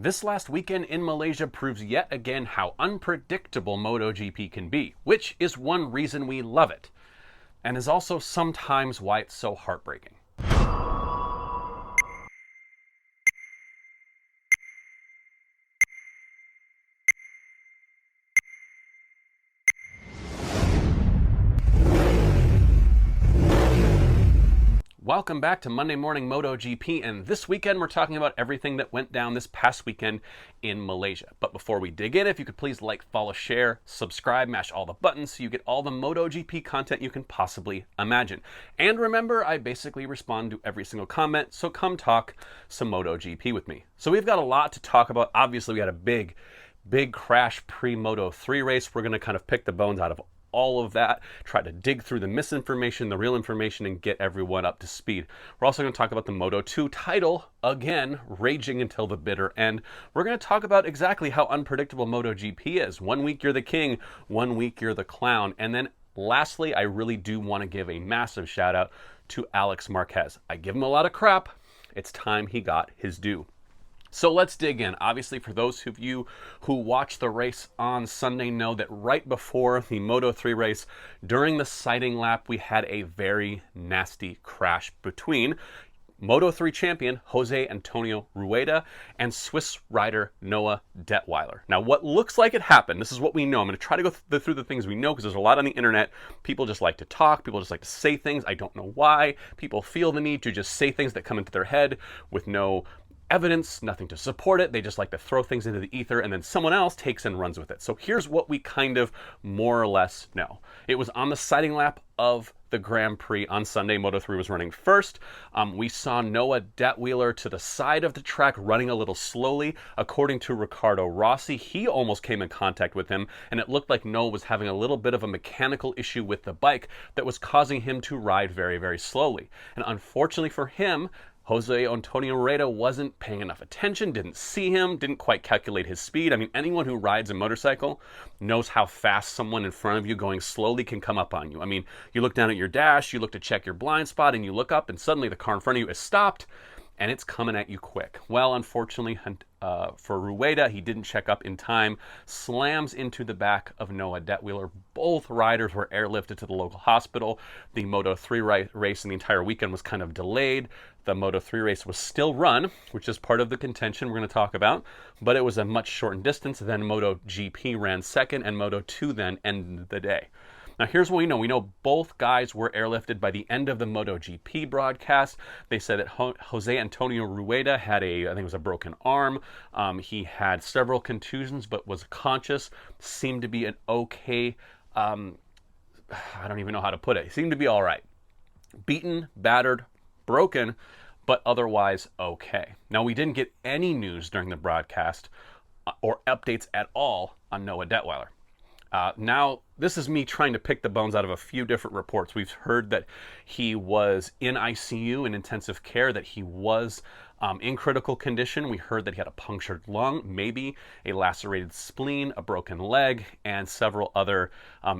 This last weekend in Malaysia proves yet again how unpredictable MotoGP can be, which is one reason we love it, and is also sometimes why it's so heartbreaking. Welcome back to Monday Morning MotoGP, and this weekend we're talking about everything that went down this past weekend in Malaysia. But before we dig in, if you could please like, follow, share, subscribe, mash all the buttons so you get all the MotoGP content you can possibly imagine. And remember, I basically respond to every single comment, so come talk some MotoGP with me. So we've got a lot to talk about. Obviously, we had a big crash pre-Moto3 race. We're going to kind of pick the bones out of all of that, try to dig through the misinformation, the real information, and get everyone up to speed. We're also going to talk about the Moto2 title, again, raging until the bitter end. We're going to talk about exactly how unpredictable MotoGP is. 1 week you're the king, 1 week you're the clown. And then lastly, I really do want to give a massive shout out to Alex Marquez. I give him a lot of crap. It's time he got his due. So let's dig in. Obviously, for those of you who watched the race on Sunday know that right before the Moto3 race, during the sighting lap, we had a very nasty crash between Moto3 champion Jose Antonio Rueda and Swiss rider Noah Detweiler. Now, what looks like it happened, this is what we know. I'm going to try to go through the things we know because there's a lot on the internet. People just like to talk. People just like to say things. I don't know why. People feel the need to just say things that come into their head with no evidence, nothing to support it. They just like to throw things into the ether and then someone else takes and runs with it. So here's what we kind of more or less know. It was on the sighting lap of the Grand Prix on Sunday. Moto3 was running first. We saw Noah Detweiler to the side of the track running a little slowly. According to Ricardo Rossi, he almost came in contact with him, and it looked like Noah was having a little bit of a mechanical issue with the bike that was causing him to ride very, very slowly. And unfortunately for him, Jose Antonio Rueda wasn't paying enough attention, didn't see him, didn't quite calculate his speed. I mean, anyone who rides a motorcycle knows how fast someone in front of you going slowly can come up on you. I mean, you look down at your dash, you look to check your blind spot, and you look up, and suddenly the car in front of you is stopped, and it's coming at you quick. Well, unfortunately for Rueda, he didn't check up in time, slams into the back of Noah Detweiler. Both riders were airlifted to the local hospital. The Moto3 race and the entire weekend was kind of delayed. The Moto3 race was still run, which is part of the contention we're going to talk about, but it was a much shortened distance. Then MotoGP ran second, and Moto2 then ended the day. Now, here's what we know. We know both guys were airlifted by the end of the MotoGP broadcast. They said that Jose Antonio Rueda had I think it was a broken arm. He had several contusions, but was conscious. Seemed to be an okay, I don't even know how to put it. He seemed to be all right. Beaten, battered, broken, but otherwise okay. Now, we didn't get any news during the broadcast or updates at all on Noah Detweiler. Now, this is me trying to pick the bones out of a few different reports. We've heard that he was in ICU, in intensive care, that he was in critical condition. We heard that he had a punctured lung, maybe a lacerated spleen, a broken leg, and several other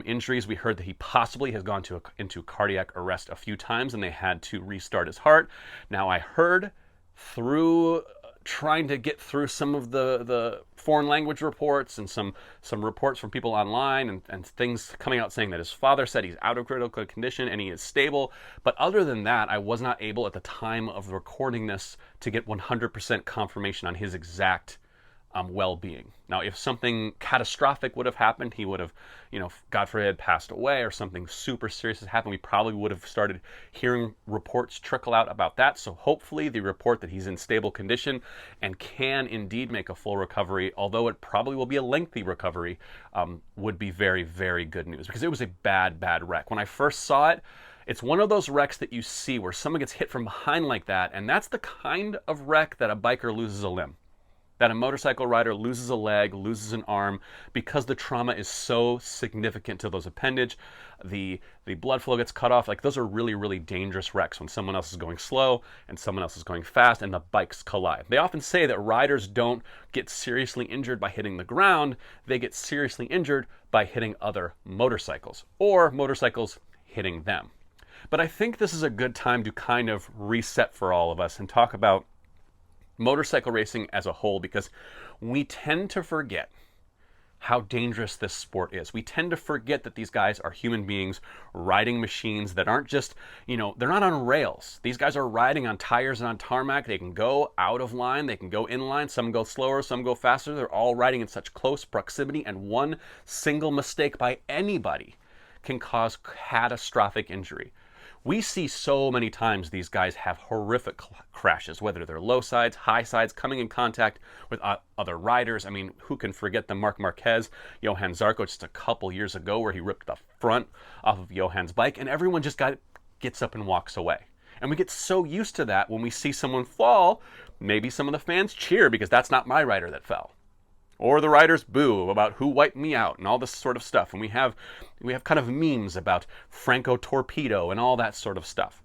injuries. We heard that he possibly has gone into cardiac arrest a few times and they had to restart his heart. Now, I heard through trying to get through some of the foreign language reports and some reports from people online and things coming out saying that his father said he's out of critical condition and he is stable. But other than that, I was not able at the time of recording this to get 100% confirmation on his exact well-being. Now, if something catastrophic would have happened, he would have, God forbid, passed away, or something super serious has happened, we probably would have started hearing reports trickle out about that. So hopefully the report that he's in stable condition and can indeed make a full recovery, although it probably will be a lengthy recovery, would be very, very good news, because it was a bad wreck. When I first saw it, it's one of those wrecks that you see where someone gets hit from behind like that, and that's the kind of wreck that a biker loses a limb, that a motorcycle rider loses a leg, loses an arm, because the trauma is so significant to those appendage. The blood flow gets cut off. Like, those are really, really dangerous wrecks when someone else is going slow and someone else is going fast and the bikes collide. They often say that riders don't get seriously injured by hitting the ground. They get seriously injured by hitting other motorcycles or motorcycles hitting them. But I think this is a good time to kind of reset for all of us and talk about motorcycle racing as a whole, because we tend to forget how dangerous this sport is. We tend to forget that these guys are human beings riding machines that aren't just, they're not on rails. These guys are riding on tires and on tarmac. They can go out of line, they can go in line, some go slower, some go faster. They're all riding in such close proximity, and one single mistake by anybody can cause catastrophic injury. We see so many times these guys have horrific crashes, whether they're low sides, high sides, coming in contact with other riders. I mean, who can forget the Marc Marquez, Johan Zarco just a couple years ago, where he ripped the front off of Johan's bike and everyone just gets up and walks away. And we get so used to that when we see someone fall, maybe some of the fans cheer because that's not my rider that fell. Or the riders boo about who wiped me out and all this sort of stuff. And we have kind of memes about Franco Torpedo and all that sort of stuff.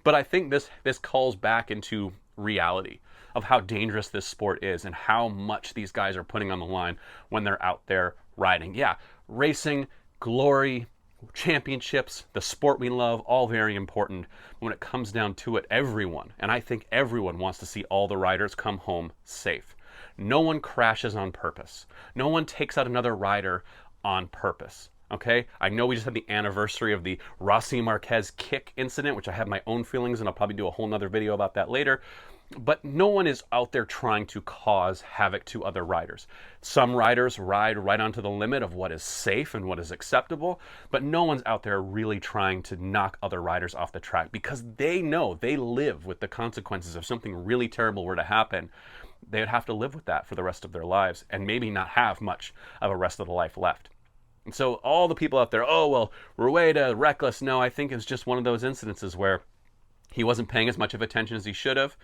But I think this calls back into reality of how dangerous this sport is and how much these guys are putting on the line when they're out there riding. Yeah, racing, glory, championships, the sport we love, all very important. But when it comes down to it, everyone, and I think everyone, wants to see all the riders come home safe. No one crashes on purpose. No one takes out another rider on purpose. Okay? I know we just had the anniversary of the Rossi Marquez kick incident, which I have my own feelings, and I'll probably do a whole nother video about that later. But no one is out there trying to cause havoc to other riders. Some riders ride right onto the limit of what is safe and what is acceptable, but no one's out there really trying to knock other riders off the track, because they know, they live with the consequences. If something really terrible were to happen, they would have to live with that for the rest of their lives and maybe not have much of a rest of the life left. And so all the people out there, oh, well, Rueda, reckless. No, I think it's just one of those incidences where he wasn't paying as much of attention as he should have.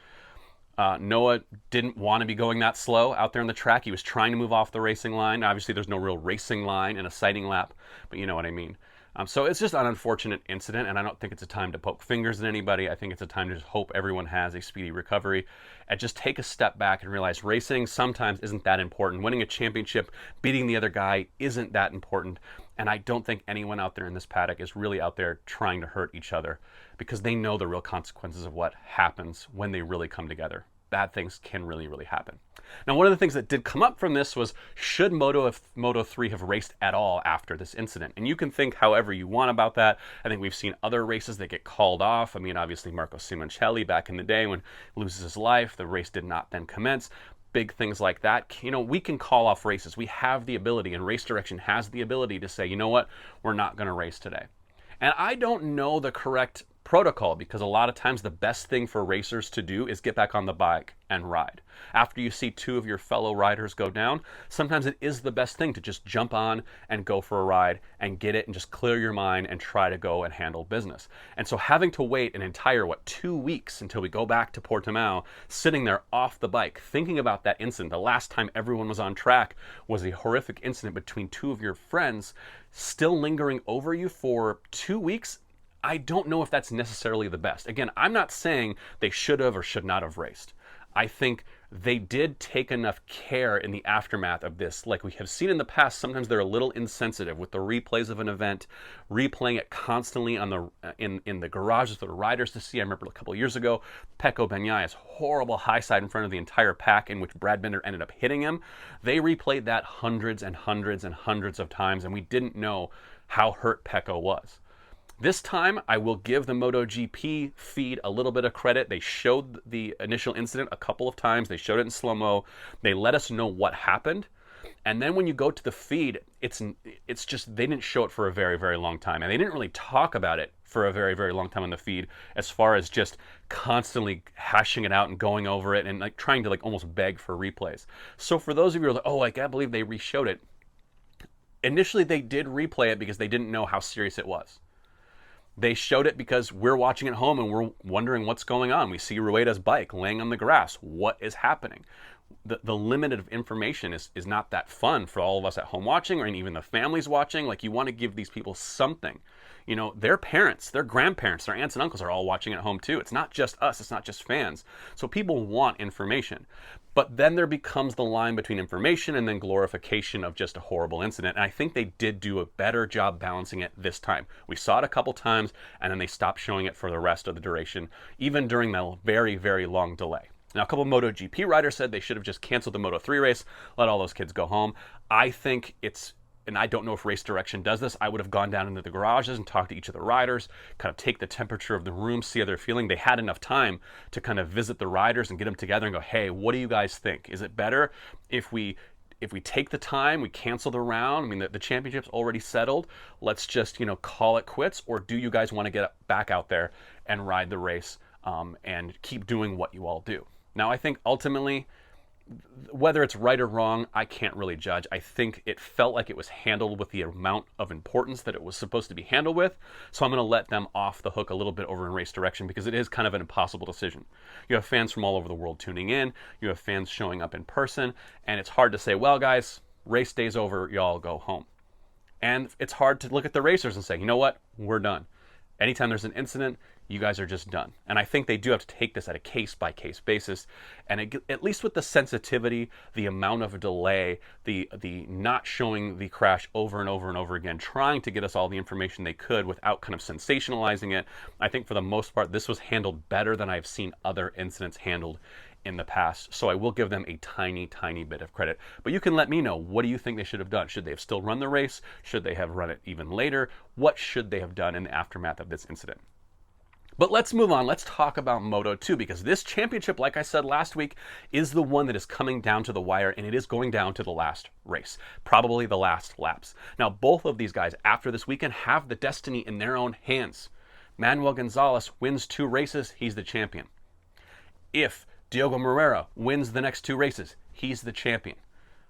Noah didn't want to be going that slow out there on the track. He was trying to move off the racing line. Obviously, there's no real racing line in a sighting lap, but you know what I mean. So it's just an unfortunate incident, and I don't think it's a time to poke fingers at anybody. I think it's a time to just hope everyone has a speedy recovery and just take a step back and realize racing sometimes isn't that important. Winning a championship, beating the other guy isn't that important. And I don't think anyone out there in this paddock is really out there trying to hurt each other, because they know the real consequences of what happens when they really come together. Bad things can really, really happen. Now, one of the things that did come up from this was, should Moto3 have raced at all after this incident? And you can think however you want about that. I think we've seen other races that get called off. I mean, obviously Marco Simoncelli back in the day, when he loses his life, the race did not then commence. Big things like that. We can call off races. We have the ability, and Race Direction has the ability to say, you know what, we're not going to race today. And I don't know the correct protocol, because a lot of times the best thing for racers to do is get back on the bike and ride. After you see two of your fellow riders go down, sometimes it is the best thing to just jump on and go for a ride and get it and just clear your mind and try to go and handle business. And so having to wait an entire, 2 weeks until we go back to Portimao, sitting there off the bike, thinking about that incident, the last time everyone was on track was a horrific incident between two of your friends, still lingering over you for 2 weeks, I don't know if that's necessarily the best. Again, I'm not saying they should have or should not have raced. I think they did take enough care in the aftermath of this. Like we have seen in the past, sometimes they're a little insensitive with the replays of an event, replaying it constantly on the in the garages for the riders to see. I remember a couple of years ago, Pecco Bagnaya's horrible high side in front of the entire pack, in which Brad Binder ended up hitting him. They replayed that hundreds and hundreds and hundreds of times, and we didn't know how hurt Pecco was. This time, I will give the MotoGP feed a little bit of credit. They showed the initial incident a couple of times. They showed it in slow-mo. They let us know what happened. And then when you go to the feed, it's just, they didn't show it for a very, very long time. And they didn't really talk about it for a very, very long time on the feed, as far as just constantly hashing it out and going over it and trying to almost beg for replays. So for those of you who are like, oh, I can't believe they re-showed it. Initially, they did replay it because they didn't know how serious it was. They showed it because we're watching at home and we're wondering what's going on. We see Rueda's bike laying on the grass. What is happening? The limit of information is not that fun for all of us at home watching, or even the families watching. You want to give these people something. Their parents, their grandparents, their aunts and uncles are all watching at home too. It's not just us. It's not just fans. So people want information. But then there becomes the line between information and then glorification of just a horrible incident. And I think they did do a better job balancing it this time. We saw it a couple times, and then they stopped showing it for the rest of the duration, even during the very, very long delay. Now, a couple of MotoGP riders said they should have just canceled the Moto3 race, let all those kids go home. I think it's, and I don't know if Race Direction does this, I would have gone down into the garages and talked to each of the riders, kind of take the temperature of the room, see how they're feeling. They had enough time to kind of visit the riders and get them together and go, hey, what do you guys think? Is it better if we take the time, we cancel the round? I mean, the championship's already settled. Let's just, call it quits. Or do you guys want to get back out there and ride the race and keep doing what you all do? Now, I think ultimately, whether it's right or wrong, I can't really judge. I think it felt like it was handled with the amount of importance that it was supposed to be handled with. So I'm going to let them off the hook a little bit over in Race Direction, because it is kind of an impossible decision. You have fans from all over the world tuning in. You have fans showing up in person. And it's hard to say, well, guys, race day's over. Y'all go home. And it's hard to look at the racers and say, you know what? We're done. Anytime there's an incident, you guys are just done. And I think they do have to take this at a case-by-case basis. And at least with the sensitivity, the amount of delay, the not showing the crash over and over and over again, trying to get us all the information they could without kind of sensationalizing it, I think for the most part, this was handled better than I've seen other incidents handled in the past. So I will give them a tiny, tiny bit of credit. But you can let me know, what do you think they should have done? Should they have still run the race? Should they have run it even later? What should they have done in the aftermath of this incident? But let's move on. Let's talk about Moto2, because this championship, like I said last week, is the one that is coming down to the wire, and it is going down to the last race, probably the last laps. Now, both of these guys after this weekend have the destiny in their own hands. Manuel Gonzalez wins 2 races, he's the champion. If Diogo Moreira wins the next 2 races, he's the champion.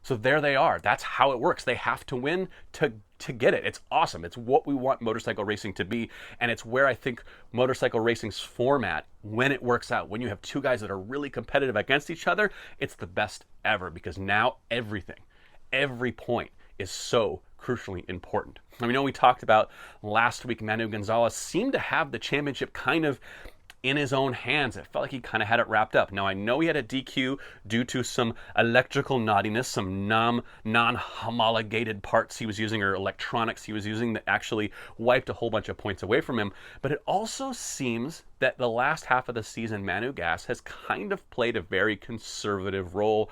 So there they are. That's how it works. They have to win to get it. It's awesome. It's what we want motorcycle racing to be. And it's where I think motorcycle racing's format, when it works out, when you have 2 guys that are really competitive against each other, it's the best ever, because now every point is so crucially important. I mean, we talked about last week, Manu Gonzalez seemed to have the championship kind of in his own hands. It felt like he kind of had it wrapped up. Now, I know he had a DQ due to some electrical naughtiness, some non-homologated parts he was using, or electronics he was using, that actually wiped a whole bunch of points away from him. But it also seems that the last half of the season, Manu Gas has kind of played a very conservative role,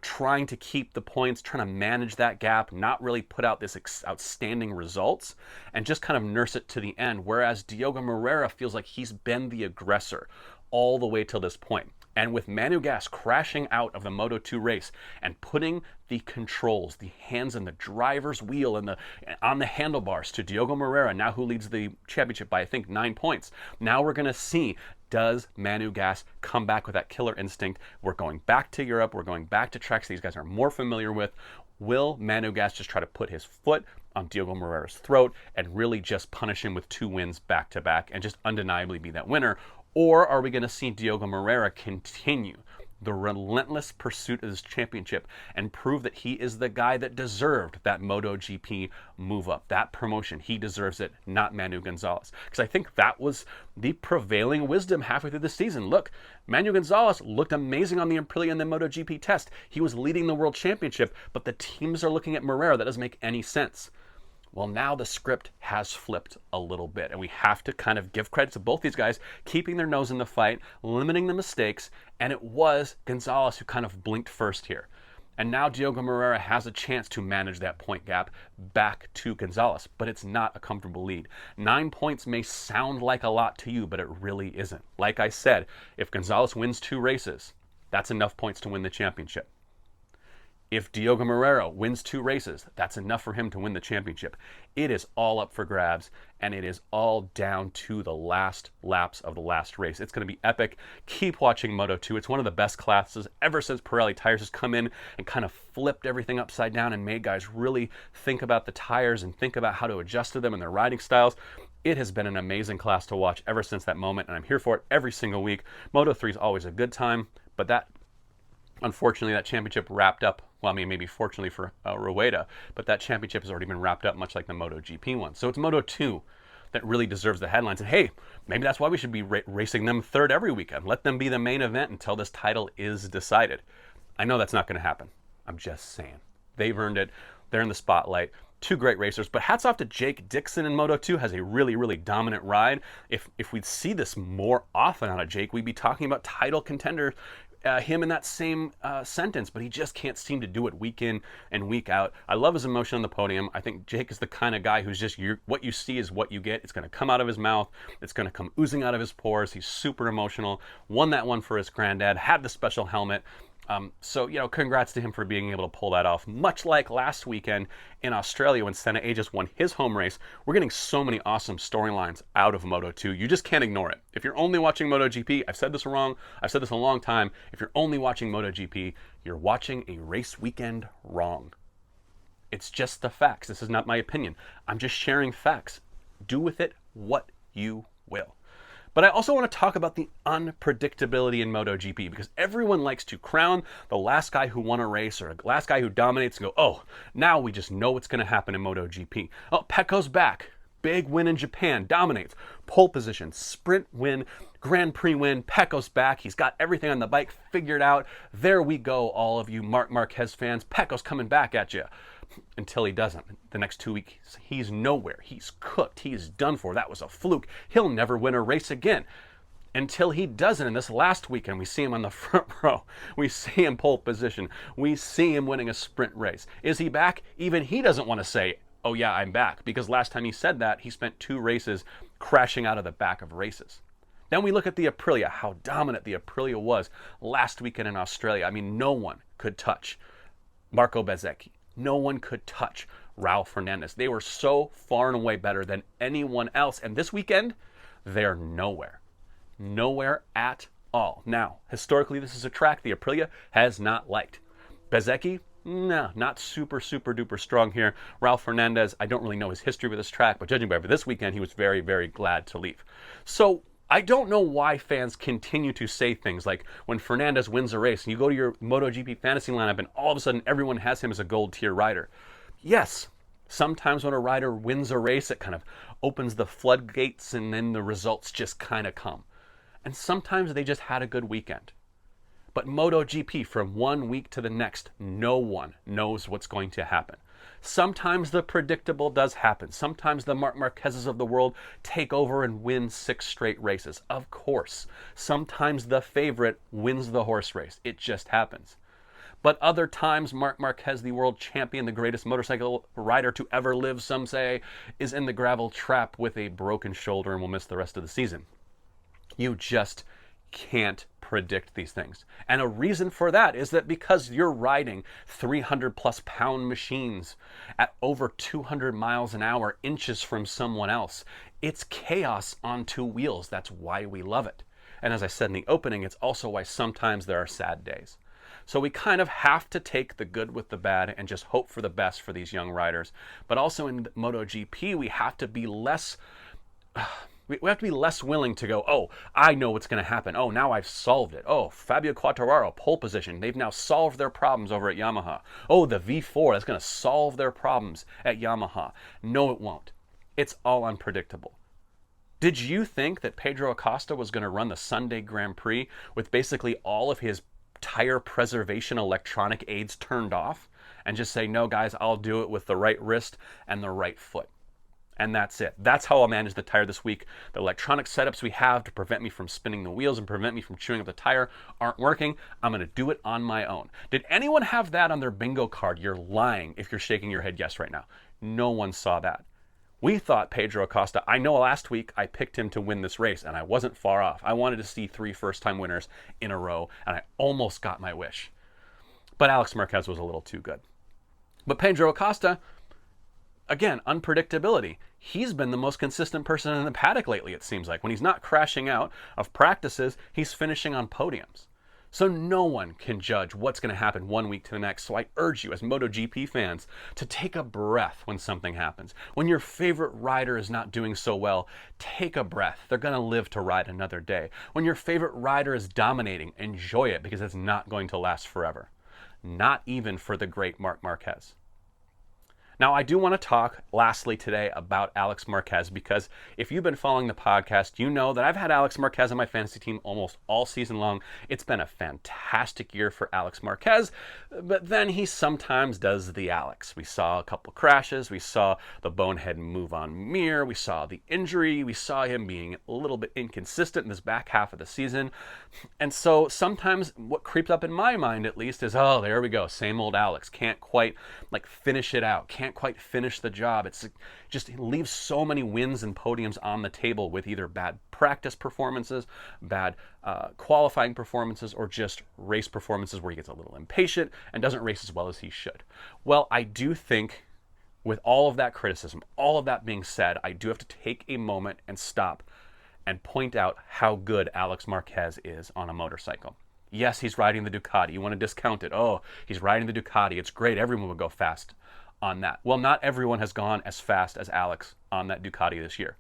trying to keep the points, trying to manage that gap, not really put out this outstanding results, and just kind of nurse it to the end. Whereas Diogo Moreira feels like he's been the aggressor all the way till this point. And with Manu Gas crashing out of the Moto2 race and putting the controls, the hands in the driver's wheel and on the handlebars to Diogo Moreira, now who leads the championship by, I think, 9 points. Now we're going to see, does Manu Gas come back with that killer instinct? We're going back to Europe. We're going back to tracks these guys are more familiar with. Will Manu Gas just try to put his foot on Diogo Moreira's throat and really just punish him with 2 wins back to back and just undeniably be that winner? Or are we going to see Diogo Moreira continue the relentless pursuit of this championship and prove that he is the guy that deserved that MotoGP move up, that promotion? He deserves it, not Manu Gonzalez. Because I think that was the prevailing wisdom halfway through the season. Look, Manu Gonzalez looked amazing on the Aprilia and the MotoGP test. He was leading the World Championship, but the teams are looking at Moreira. That doesn't make any sense. Well, now the script has flipped a little bit, and we have to kind of give credit to both these guys, keeping their nose in the fight, limiting the mistakes, and it was Gonzalez who kind of blinked first here. And now Diogo Moreira has a chance to manage that point gap back to Gonzalez, but it's not a comfortable lead. 9 points may sound like a lot to you, but it really isn't. Like I said, if Gonzalez wins 2 races, that's enough points to win the championship. If Diogo Moreira wins 2 races, that's enough for him to win the championship. It is all up for grabs, and it is all down to the last laps of the last race. It's going to be epic. Keep watching Moto2. It's one of the best classes ever since Pirelli tires has come in and kind of flipped everything upside down and made guys really think about the tires and think about how to adjust to them and their riding styles. It has been an amazing class to watch ever since that moment, and I'm here for it every single week. Moto3 is always a good time, but unfortunately, that championship wrapped up. Well, I mean, maybe fortunately for Rueda, but that championship has already been wrapped up, much like the MotoGP one. So it's Moto2 that really deserves the headlines. And hey, maybe that's why we should be racing them third every weekend. Let them be the main event until this title is decided. I know that's not going to happen. I'm just saying. They've earned it. They're in the spotlight. Two great racers, but hats off to Jake Dixon in Moto2, has a really, really dominant ride. If we'd see this more often out of Jake, we'd be talking about title contender, him in that same sentence, but he just can't seem to do it week in and week out. I love his emotion on the podium. I think Jake is the kind of guy who's just, what you see is what you get. It's going to come out of his mouth. It's going to come oozing out of his pores. He's super emotional. Won that one for his granddad, had the special helmet. So, congrats to him for being able to pull that off. Much like last weekend in Australia when Senna A just won his home race, we're getting so many awesome storylines out of Moto2. You just can't ignore it. If you're only watching MotoGP, I've said this wrong. I've said this a long time. If you're only watching MotoGP, you're watching a race weekend wrong. It's just the facts. This is not my opinion. I'm just sharing facts. Do with it what you will. But I also want to talk about the unpredictability in MotoGP, because everyone likes to crown the last guy who won a race or the last guy who dominates and go, oh, now we just know what's going to happen in MotoGP. Oh, Pecco's back. Big win in Japan. Dominates. Pole position. Sprint win. Grand Prix win. Pecco's back. He's got everything on the bike figured out. There we go, all of you Marc Marquez fans. Pecco's coming back at you. Until he doesn't. The next 2 weeks, he's nowhere. He's cooked. He's done for. That was a fluke. He'll never win a race again. Until he doesn't. And this last weekend, we see him on the front row. We see him pole position. We see him winning a sprint race. Is he back? Even he doesn't want to say, oh yeah, I'm back. Because last time he said that, he spent 2 races crashing out of the back of races. Then we look at the Aprilia, how dominant the Aprilia was last weekend in Australia. I mean, no one could touch Marco Bezzecchi. No one could touch Raul Fernandez. They were so far and away better than anyone else. And this weekend, they're nowhere. Nowhere at all. Now, historically, this is a track the Aprilia has not liked. Bezzecchi, no, not super, super duper strong here. Raul Fernandez, I don't really know his history with this track, but judging by this weekend, he was very, very glad to leave. So I don't know why fans continue to say things like when Fernandez wins a race and you go to your MotoGP fantasy lineup and all of a sudden everyone has him as a gold tier rider. Yes, sometimes when a rider wins a race, it kind of opens the floodgates and then the results just kind of come. And sometimes they just had a good weekend. But MotoGP, from one week to the next, no one knows what's going to happen. Sometimes the predictable does happen. Sometimes the Marc Marquezes of the world take over and win 6 straight races. Of course. Sometimes the favorite wins the horse race. It just happens. But other times, Marc Marquez, the world champion, the greatest motorcycle rider to ever live, some say, is in the gravel trap with a broken shoulder and will miss the rest of the season. You just can't predict these things. And a reason for that is that because you're riding 300 plus pound machines at over 200 miles an hour, inches from someone else, it's chaos on 2 wheels. That's why we love it. And as I said in the opening, it's also why sometimes there are sad days. So we kind of have to take the good with the bad and just hope for the best for these young riders. But also in MotoGP, we have to be less willing to go, oh, I know what's going to happen. Oh, now I've solved it. Oh, Fabio Quartararo, pole position. They've now solved their problems over at Yamaha. Oh, the V4, that's going to solve their problems at Yamaha. No, it won't. It's all unpredictable. Did you think that Pedro Acosta was going to run the Sunday Grand Prix with basically all of his tire preservation electronic aids turned off and just say, no, guys, I'll do it with the right wrist and the right foot? And that's it. That's how I'll manage the tire this week. The electronic setups we have to prevent me from spinning the wheels and prevent me from chewing up the tire aren't working. I'm going to do it on my own. Did anyone have that on their bingo card? You're lying if you're shaking your head yes right now. No one saw that. We thought Pedro Acosta, I know last week I picked him to win this race and I wasn't far off. I wanted to see 3 first-time winners in a row and I almost got my wish. But Alex Marquez was a little too good. But Pedro Acosta, again, unpredictability. He's been the most consistent person in the paddock lately, it seems like. When he's not crashing out of practices, he's finishing on podiums. So no one can judge what's going to happen 1 week to the next. So I urge you as MotoGP fans to take a breath when something happens. When your favorite rider is not doing so well, take a breath. They're going to live to ride another day. When your favorite rider is dominating, enjoy it because it's not going to last forever. Not even for the great Marc Marquez. Now, I do want to talk lastly today about Alex Marquez, because if you've been following the podcast, you know that I've had Alex Marquez on my fantasy team almost all season long. It's been a fantastic year for Alex Marquez, but then he sometimes does the Alex. We saw a couple crashes, we saw the bonehead move on Mir, we saw the injury, we saw him being a little bit inconsistent in this back half of the season. And so sometimes what creeps up in my mind, at least, is, oh, there we go, same old Alex. Can't quite finish it out, can't quite finish the job. It's just leaves so many wins and podiums on the table with either bad practice performances, bad qualifying performances, or just race performances where he gets a little impatient and doesn't race as well as he should. Well, I do think, with all of that criticism, all of that being said, I do have to take a moment and stop and point out how good Alex Marquez is on a motorcycle. Yes, he's riding the Ducati. You want to discount it. Oh, he's riding the Ducati. It's great. Everyone would go fast on that. Well, not everyone has gone as fast as Alex on that Ducati this year.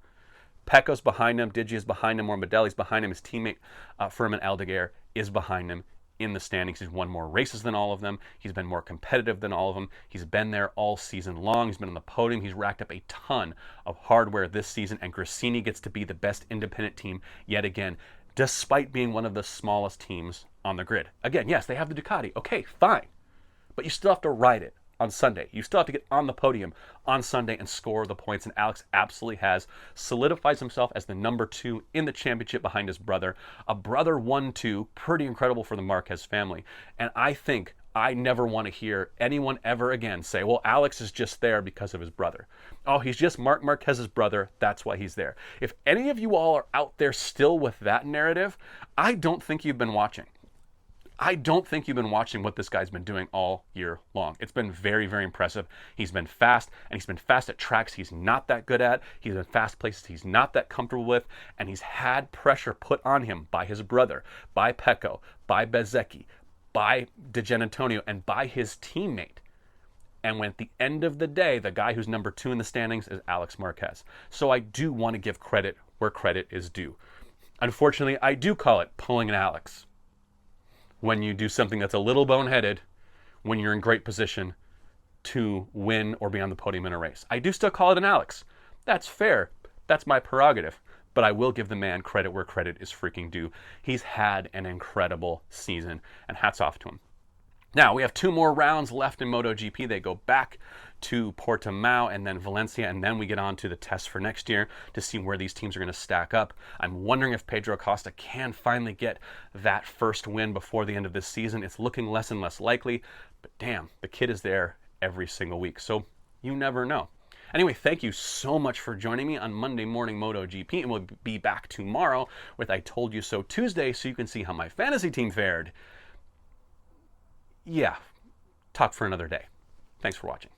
Pecco's behind him. Digi is behind him. Morbidelli's behind him. His teammate, Firmin Aldeguer, is behind him in the standings. He's won more races than all of them. He's been more competitive than all of them. He's been there all season long. He's been on the podium. He's racked up a ton of hardware this season, and Gresini gets to be the best independent team yet again, despite being one of the smallest teams on the grid. Again, yes, they have the Ducati. Okay, fine. But you still have to ride it on Sunday. You still have to get on the podium on Sunday and score the points, and Alex absolutely has. Solidifies himself as the number 2 in the championship behind his brother. A brother 1-2, pretty incredible for the Marquez family. And I think I never want to hear anyone ever again say, well, Alex is just there because of his brother. Oh, he's just Marc Marquez's brother, that's why he's there. If any of you all are out there still with that narrative, I don't think you've been watching. I don't think you've been watching what this guy's been doing all year long. It's been very, very impressive. He's been fast, and he's been fast at tracks he's not that good at. He's been fast places he's not that comfortable with, and he's had pressure put on him by his brother, by Pecco, by Bezzecchi, by De Giannantonio, and by his teammate. And when at the end of the day, the guy who's number 2 in the standings is Alex Marquez. So I do want to give credit where credit is due. Unfortunately, I do call it pulling an Alex when you do something that's a little boneheaded, when you're in great position to win or be on the podium in a race. I do still call it an Alex. That's fair. That's my prerogative. But I will give the man credit where credit is freaking due. He's had an incredible season, and hats off to him. Now, we have 2 more rounds left in MotoGP. They go back to Portimao and then Valencia, and then we get on to the test for next year to see where these teams are going to stack up. I'm wondering if Pedro Acosta can finally get that first win before the end of this season. It's looking less and less likely, but damn, the kid is there every single week, so you never know. Anyway, thank you so much for joining me on Monday Morning MotoGP, and we'll be back tomorrow with I Told You So Tuesday, so you can see how my fantasy team fared. Yeah, talk for another day. Thanks for watching.